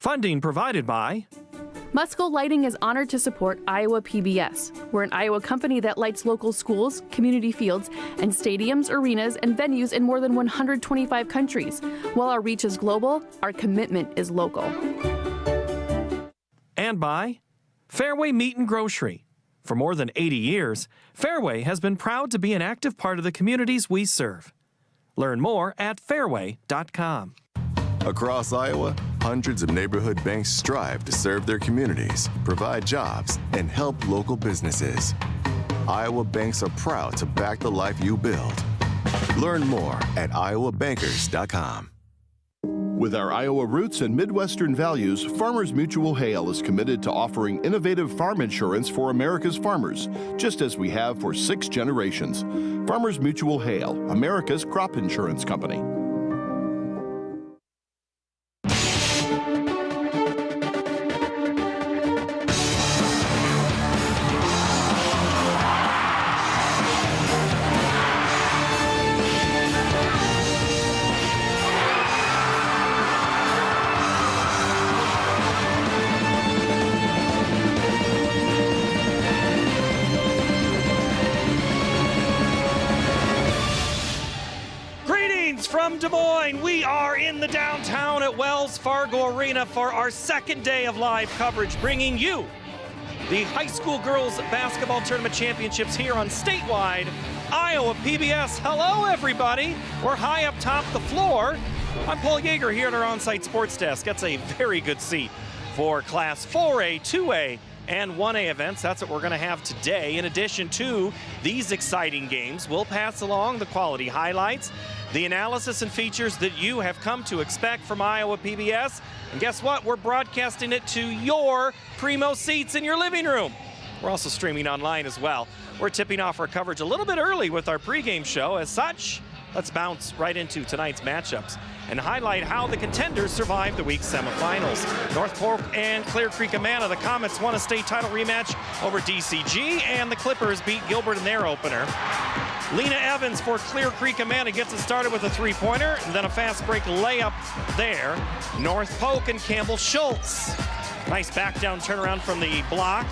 Funding provided by Musco Lighting is honored to support Iowa PBS. We're an Iowa company that lights local schools, community fields, and stadiums, arenas, and venues in more than 125 countries. While our reach is global, our commitment is local. And by Fairway Meat and Grocery. For more than 80 years, Fairway has been proud to be an active part of the communities we serve. Learn more at fairway.com. Across Iowa, hundreds of neighborhood banks strive to serve their communities, provide jobs, and help local businesses. Iowa banks are proud to back the life you build. Learn more at iowabankers.com. With our Iowa roots and Midwestern values, Farmers Mutual Hail is committed to offering innovative farm insurance for America's farmers, just as we have for 6 generations. Farmers Mutual Hail, America's crop insurance company. From Des Moines, we are in the downtown at Wells Fargo Arena for our second day of live coverage, bringing you the high school girls basketball tournament championships here on statewide Iowa PBS. Hello, everybody. We're high up top the floor. I'm Paul Yeager here at our on-site sports desk. That's a very good seat for Class 4A, 2A, and 1A events. That's what we're going to have today. In addition to these exciting games, we'll pass along the quality highlights, the analysis and features that you have come to expect from Iowa PBS. And guess what? We're broadcasting it to your primo seats in your living room. We're also streaming online as well. We're tipping off our coverage a little bit early with our pregame show. As such, let's bounce right into tonight's matchups and highlight how the contenders survived the week's semifinals. North Polk and Clear Creek Amana, the Comets won a state title rematch over DCG, and the Clippers beat Gilbert in their opener. Lena Evans for Clear Creek Amana gets it started with a three-pointer, and then a fast break layup there. North Polk and Campbell Schultz. Nice back down turnaround from the block.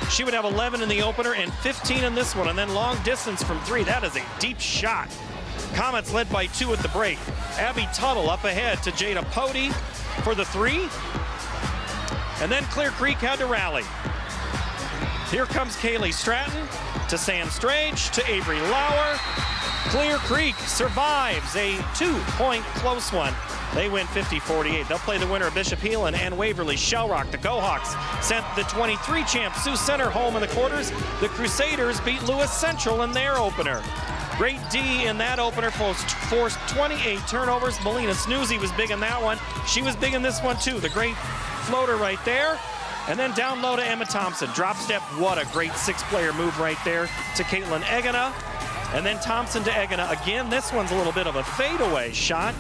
She would have 11 in the opener and 15 in this one, and then long distance from 3. That is a deep shot. Comets led by 2 at the break. Abby Tuttle up ahead to Jada Pody for the 3. And then Clear Creek had to rally. Here comes Kaylee Stratton to Sam Strage to Avery Lauer. Clear Creek survives a 2-point close one. They win 50-48. They'll play the winner of Bishop Heelan and Waverly Shellrock. The Gohawks sent the 23 champ Sioux Center home in the quarters. The Crusaders beat Lewis Central in their opener. Great D in that opener, forced 28 turnovers. Melina Snoozy was big in that one. She was big in this one too. The great floater right there. And then down low to Emma Thompson. Drop step, what a great 6-player move right there to Caitlin Egena. And then Thompson to Egena. Again, this one's a little bit of a fadeaway shot.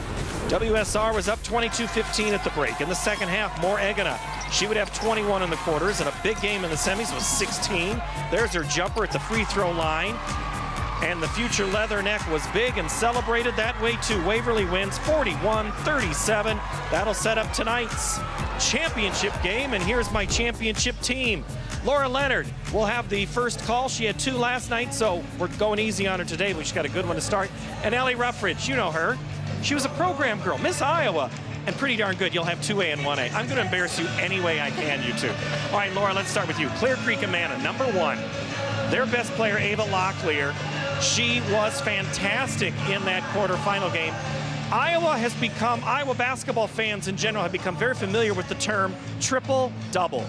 WSR was up 22-15 at the break. In the second half, more Egena. She would have 21 in the quarters, and a big game in the semis was 16. There's her jumper at the free throw line. And the future Leatherneck was big and celebrated that way too. Waverly wins 41-37. That'll set up tonight's championship game, and here's my championship team. Laura Leonard will have the first call. She had 2 last night, so we're going easy on her today, but she's got a good one to start. And Ellie Ruffridge, you know her. She was a program girl, Miss Iowa, and pretty darn good. You'll have 2A and 1A. I'm going to embarrass you any way I can, you two. All right, Laura, let's start with you. Clear Creek Amana, number 1. Their best player, Ava Locklear. She was fantastic in that quarterfinal game. Iowa basketball fans in general have become very familiar with the term triple-double.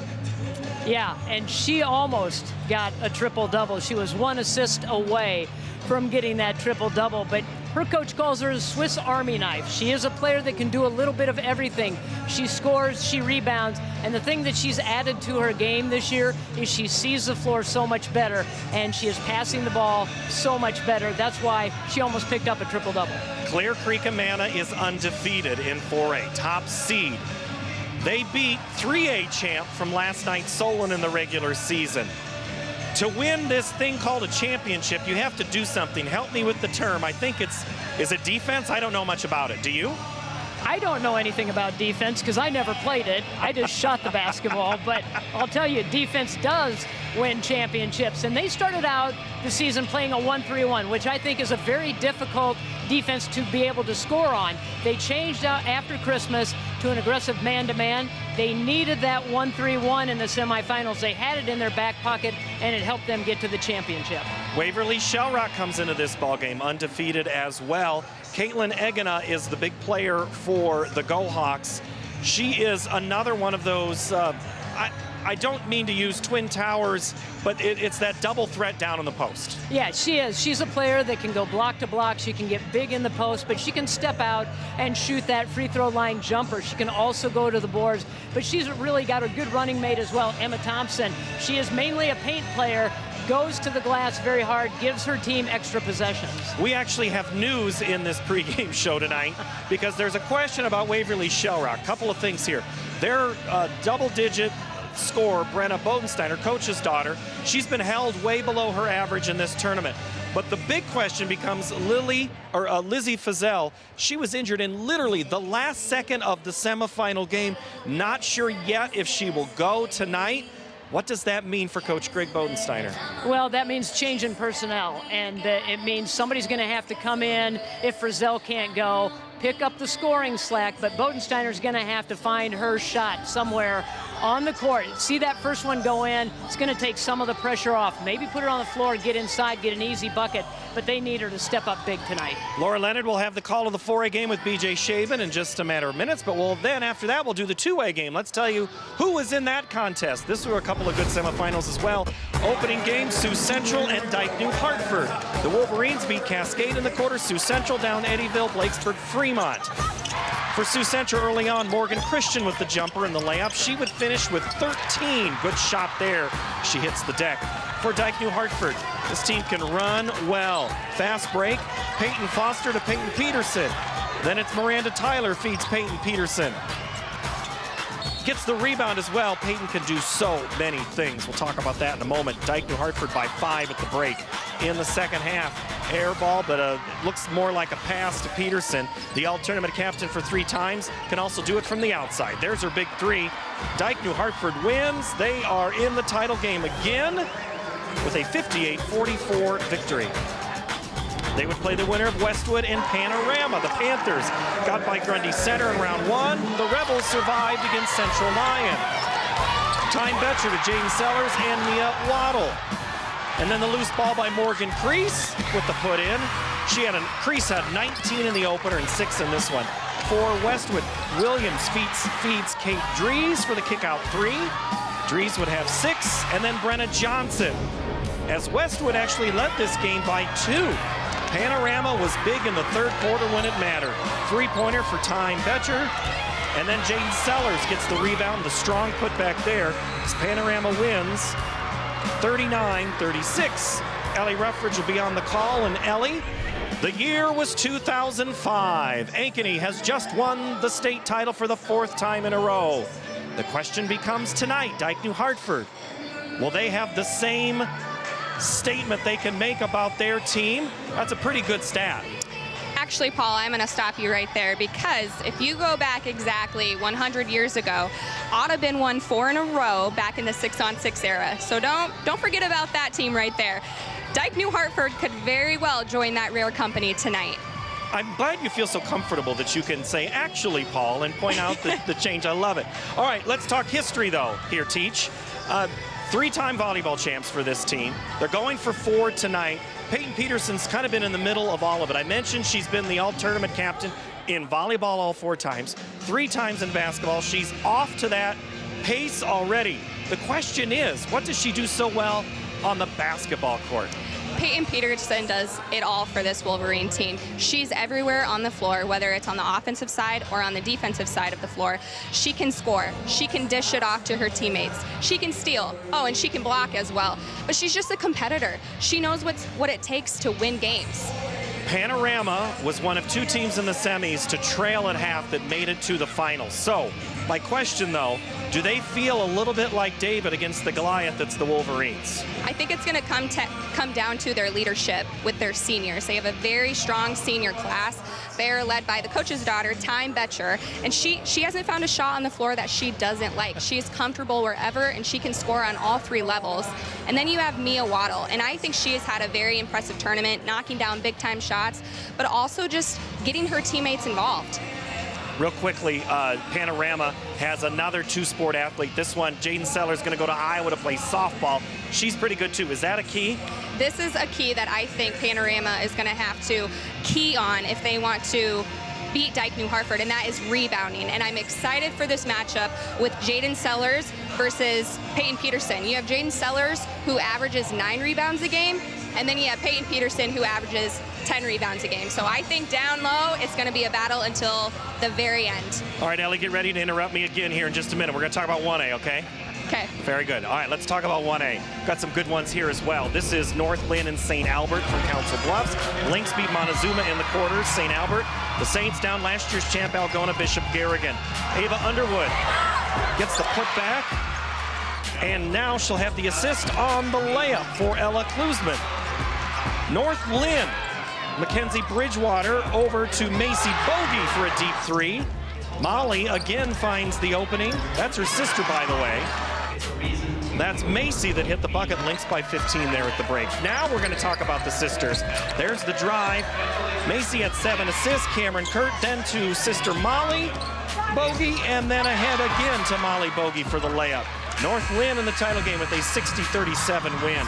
Yeah, and she almost got a triple-double. She was 1 assist away from getting that triple-double, but her coach calls her a Swiss Army knife. She is a player that can do a little bit of everything. She scores, she rebounds, and the thing that she's added to her game this year is she sees the floor so much better, and she is passing the ball so much better. That's why she almost picked up a triple-double. Clear Creek Amana is undefeated in 4A, top seed. They beat 3A champ from last night, Solon, in the regular season. To win this thing called a championship, you have to do something. Help me with the term. I think is it defense? I don't know much about it. Do you? I don't know anything about defense because I never played it. I just shot the basketball. But I'll tell you, defense does win championships. And they started out the season playing a 1-3-1, which I think is a very difficult defense to be able to score on. They changed out after Christmas to an aggressive man-to-man. They needed that 1-3-1 in the semifinals. They had it in their back pocket, and it helped them get to the championship. Waverly Shellrock comes into this ballgame undefeated as well. Caitlin Egena is the big player for the Go Hawks. She is another one of those, I don't mean to use Twin Towers, but it's that double threat down in the post. Yeah, she is. She's a player that can go block to block. She can get big in the post, but she can step out and shoot that free throw line jumper. She can also go to the boards, but she's really got a good running mate as well, Emma Thompson. She is mainly a paint player, goes to the glass very hard, gives her team extra possessions. We actually have news in this pregame show tonight because there's a question about Waverly Shellrock. Couple of things here. Their double-digit scorer, Brenna Bodensteiner, coach's daughter, she's been held way below her average in this tournament. But the big question becomes Lizzie Fazell. She was injured in literally the last second of the semifinal game. Not sure yet if she will go tonight. What does that mean for Coach Greg Bodensteiner? Well, that means change in personnel, and it means somebody's going to have to come in if Frazell can't go, pick up the scoring slack, but Bodensteiner's going to have to find her shot somewhere on the court. See that first one go in, it's going to take some of the pressure off. Maybe put her on the floor, get inside, get an easy bucket, but they need her to step up big tonight. Laura Leonard will have the call of the 4A game with BJ Shaban in just a matter of minutes, but after that, we'll do the 2A game. Let's tell you who was in that contest. This were a couple of good semifinals as well. Opening game, Sioux Central and Dyke New Hartford. The Wolverines beat Cascade in the quarter. Sioux Central down Eddyville, Blakesburg, Fremont. For Sioux Central early on, Morgan Christian with the jumper and the layup. She would finish with 13. Good shot there. She hits the deck. For Dyke New Hartford, this team can run well. Fast break, Peyton Foster to Peyton Peterson. Then it's Miranda Tyler feeds Peyton Peterson. Gets the rebound as well. Peyton can do so many things. We'll talk about that in a moment. Dyke New Hartford by 5 at the break in the second half. Air ball, but it looks more like a pass to Peterson. The all-tournament captain for 3 times can also do it from the outside. There's her big 3. Dyke New Hartford wins. They are in the title game again with a 58-44 victory. They would play the winner of Westwood and Panorama. The Panthers got by Grundy Center in round 1. The Rebels survived against Central Lyon. Time Betcher to Jaden Sellers and Mia Waddle. And then the loose ball by Morgan Crease with the put in. Crease had 19 in the opener and 6 in this one. For Westwood, Williams feeds Kate Dries for the kick-out 3. Dries would have 6, and then Brenna Johnson. As Westwood actually led this game by 2. Panorama was big in the third quarter when it mattered. 3-pointer for Time Betcher. And then Jaden Sellers gets the rebound, the strong putback there. As Panorama wins 39-36. Ellie Ruffridge will be on the call, and Ellie, the year was 2005. Ankeny has just won the state title for the 4th time in a row. The question becomes tonight, Dyke New Hartford, will they have the same statement they can make about their team? That's a pretty good stat. Actually, Paul, I'm going to stop you right there, because if you go back exactly 100 years ago, Audubon won 4 in a row back in the 6-on-6 era. So don't forget about that team right there. Dyke New Hartford could very well join that rare company tonight. I'm glad you feel so comfortable that you can say, actually, Paul, and point out the change. I love it. All right, let's talk history, though, here, Teach. 3-time volleyball champs for this team. They're going for 4 tonight. Peyton Peterson's kind of been in the middle of all of it. I mentioned she's been the all-tournament captain in volleyball all 4 times, 3 times in basketball. She's off to that pace already. The question is, what does she do so well on the basketball court? Peyton Peterson does it all for this Wolverine team. She's everywhere on the floor, whether it's on the offensive side or on the defensive side of the floor. She can score. She can dish it off to her teammates. She can steal. Oh, and she can block as well. But she's just a competitor. She knows what it takes to win games. Panorama was one of 2 teams in the semis to trail at half that made it to the finals. So, my question though, do they feel a little bit like David against the Goliath that's the Wolverines? I think it's going to come down to their leadership with their seniors. They have a very strong senior class. They're led by the coach's daughter, Time Betcher, and she hasn't found a shot on the floor that she doesn't like. She's comfortable wherever, and she can score on all 3 levels. And then you have Mia Waddle, and I think she has had a very impressive tournament, knocking down big-time shots, but also just getting her teammates involved. Real quickly, Panorama has another 2-sport athlete. This one, Jaden Seller's going to go to Iowa to play softball. She's pretty good too. Is that a key? This is a key that I think Panorama is going to have to key on if they want to beat Dyke New Hartford, and that is rebounding. And I'm excited for this matchup with Jaden Sellers versus Peyton Peterson. You have Jaden Sellers, who averages 9 rebounds a game, and then you have Peyton Peterson, who averages 10 rebounds a game. So I think down low, it's going to be a battle until the very end. All right, Ellie, get ready to interrupt me again here in just a minute. We're going to talk about 1A, okay? Okay. Very good. All right, let's talk about 1A. Got some good ones here as well. This is North Lynn and St. Albert from Council Bluffs. Lynx beat Montezuma in the quarters, St. Albert. The Saints down last year's champ Algona Bishop Garrigan. Ava Underwood gets the putback, and now she'll have the assist on the layup for Ella Klusman. North Lynn, Mackenzie Bridgewater over to Macy Bogey for a deep 3. Molly again finds the opening. That's her sister, by the way. That's Macy that hit the bucket. Lynx by 15 there at the break. Now we're going to talk about the sisters. There's the drive. Macy had 7 assists. Cameron Kurt then to sister Molly Bogey, and then ahead again to Molly Bogey for the layup. North Lynn in the title game with a 60-37 win.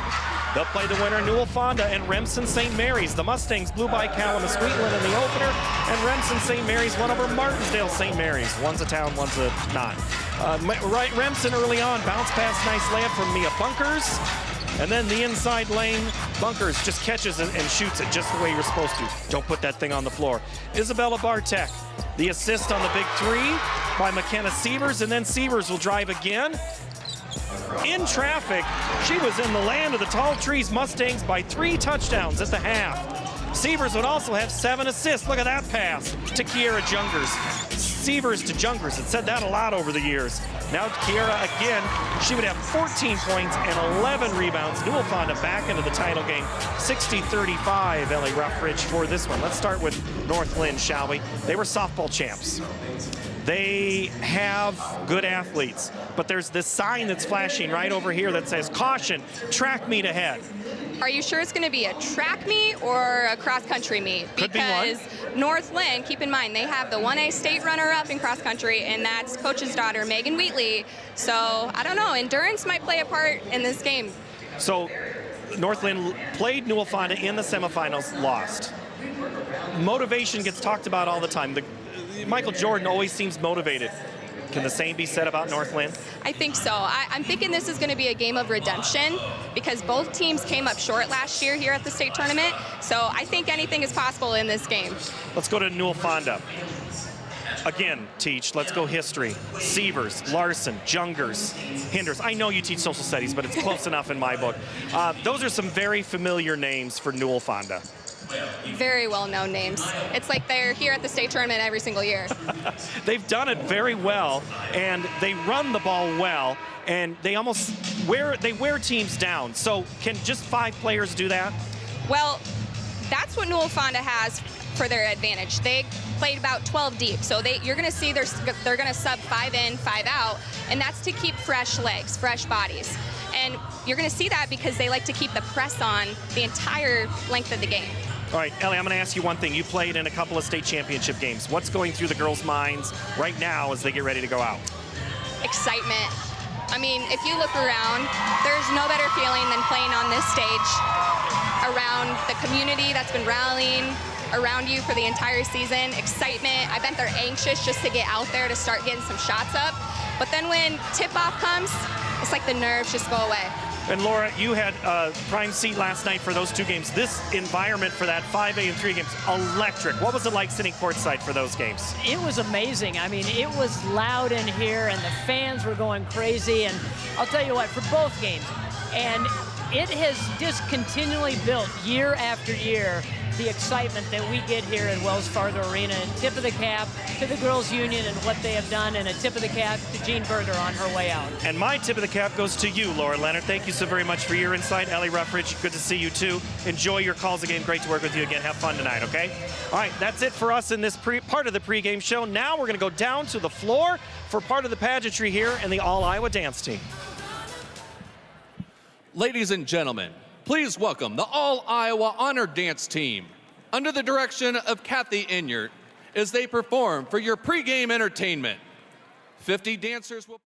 They'll play the winner, Newell Fonda and Remsen St. Mary's. The Mustangs blew by Kalamazoo-Wheatland in the opener, and Remsen St. Mary's won over Martinsdale St. Mary's. One's a town, one's a not. Remsen early on, bounce pass, nice layup from Mia Bunkers. And then the inside lane, Bunkers just catches it and shoots it just the way you're supposed to. Don't put that thing on the floor. Isabella Bartek, the assist on the big 3 by McKenna Sievers, and then Sievers will drive again. In traffic, she was in the land of the tall trees. Mustangs by 3 touchdowns at the half. Sievers would also have 7 assists. Look at that pass to Kiera Jungers. Sievers to Jungers. It said that a lot over the years. Now Kiera again, she would have 14 points and 11 rebounds. Newell Fonda back into the title game. 60-35 Ellie Ruffridge for this one. Let's start with North Lynn, shall we? They were softball champs. They have good athletes, but there's this sign that's flashing right over here that says, caution, track meet ahead. Are you sure it's going to be a track meet or a cross-country meet? Could because be one. North Lynn, keep in mind, they have the 1A state runner-up in cross-country, and that's coach's daughter, Megan Wheatley. So, I don't know, endurance might play a part in this game. So, North Lynn played Newell Fonda in the semifinals, lost. Motivation gets talked about all the time. Michael Jordan always seems motivated. Can the same be said about North Lynn? I think so. I'm thinking this is going to be a game of redemption because both teams came up short last year here at the state tournament. So I think anything is possible in this game. Let's go to Newell Fonda. Again, teach. Let's go history. Sievers, Larson, Jungers, Hinders. I know you teach social studies, but it's close enough in my book. Those are some very familiar names for Newell Fonda. Very well-known names. It's like they're here at the state tournament every single year. They've done it very well, and they run the ball well, and they almost wear teams down. So can just 5 players do that? Well, that's what Newell Fonda has for their advantage. They played about 12 deep, so you're going to see they're going to sub 5 in, 5 out, and that's to keep fresh legs, fresh bodies. And you're going to see that because they like to keep the press on the entire length of the game. All right, Ellie, I'm going to ask you one thing. You played in a couple of state championship games. What's going through the girls' minds right now as they get ready to go out? Excitement. I mean, if you look around, there's no better feeling than playing on this stage around the community that's been rallying around you for the entire season. Excitement. I bet they're anxious just to get out there to start getting some shots up. But then when tip-off comes, it's like the nerves just go away. And Laura, you had prime seat last night for those 2 games. This environment for that 5A and 3 games, electric. What was it like sitting courtside for those games? It was amazing. I mean, it was loud in here, and the fans were going crazy. And I'll tell you what, for both games, and it has just continually built year after year the excitement that we get here at Wells Fargo Arena. And tip of the cap to the Girls Union and what they have done, and a tip of the cap to Jean Berger on her way out. And my tip of the cap goes to you, Laura Leonard. Thank you so very much for your insight. Ellie Ruffridge, good to see you too. Enjoy your calls again. Great to work with you again. Have fun tonight, okay? All right, that's it for us in this part of the pregame show. Now we're going to go down to the floor for part of the pageantry here and the All-Iowa Dance Team. Ladies and gentlemen, please welcome the All-Iowa Honor Dance Team under the direction of Kathy Inyart as they perform for your pregame entertainment. 50 dancers will...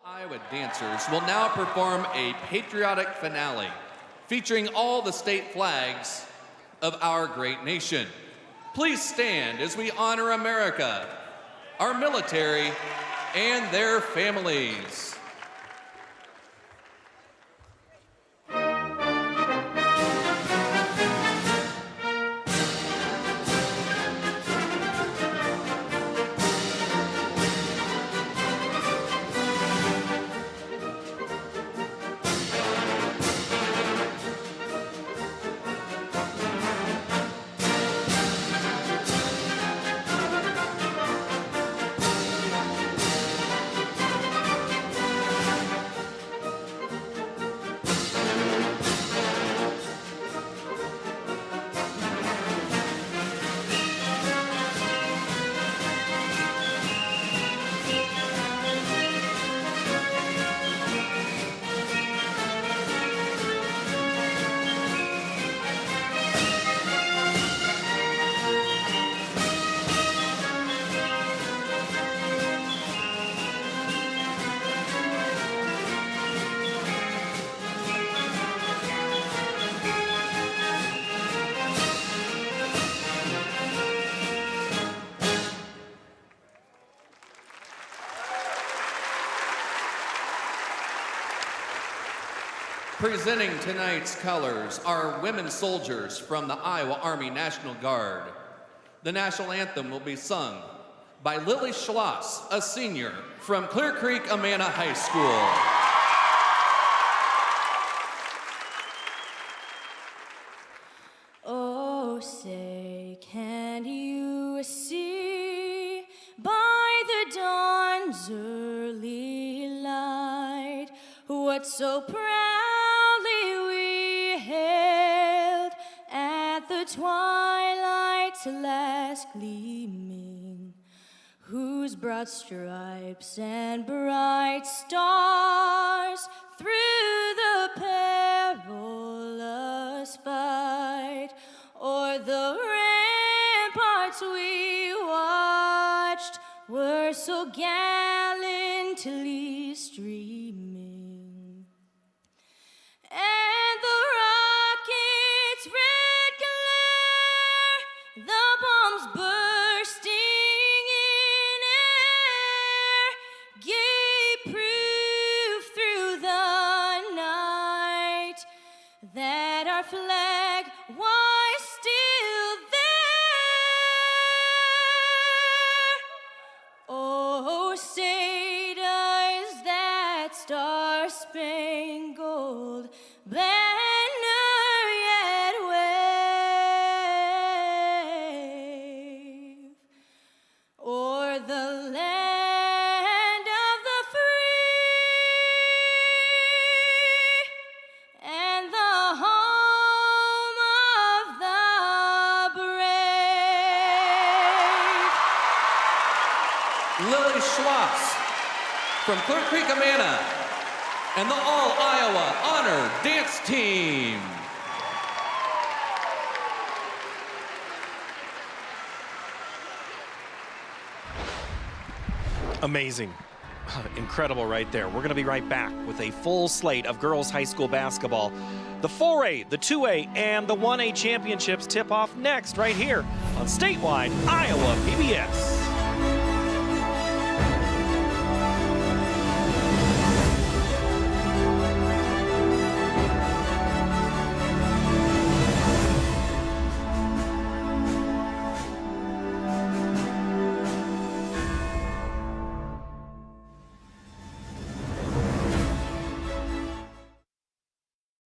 Iowa dancers will now perform a patriotic finale featuring all the state flags of our great nation. Please stand as we honor America, our military, and their families. Presenting tonight's colors are women soldiers from the Iowa Army National Guard. The national anthem will be sung by Lily Schloss, a senior from Clear Creek Amana High School. Oh, say, can you see by the dawn's early light what so proudly we hailed at the twilight's last gleaming, whose broad stripes and bright stars through the peril fight o'er the ramparts we watched were so gallantly streaming, and the rocket's red glare, the bombs bursting in air, gave proof through the night that our flag was still there. Oh, say does that star-spangled banner yet wave o'er the land of the free and the home of the brave. Lily Schloss from Clear Creek, Amana, and the All-Iowa Honor Dance Team. Amazing. Incredible right there. We're going to be right back with a full slate of girls high school basketball. The 4A, the 2A, and the 1A championships tip off next right here on Statewide Iowa PBS.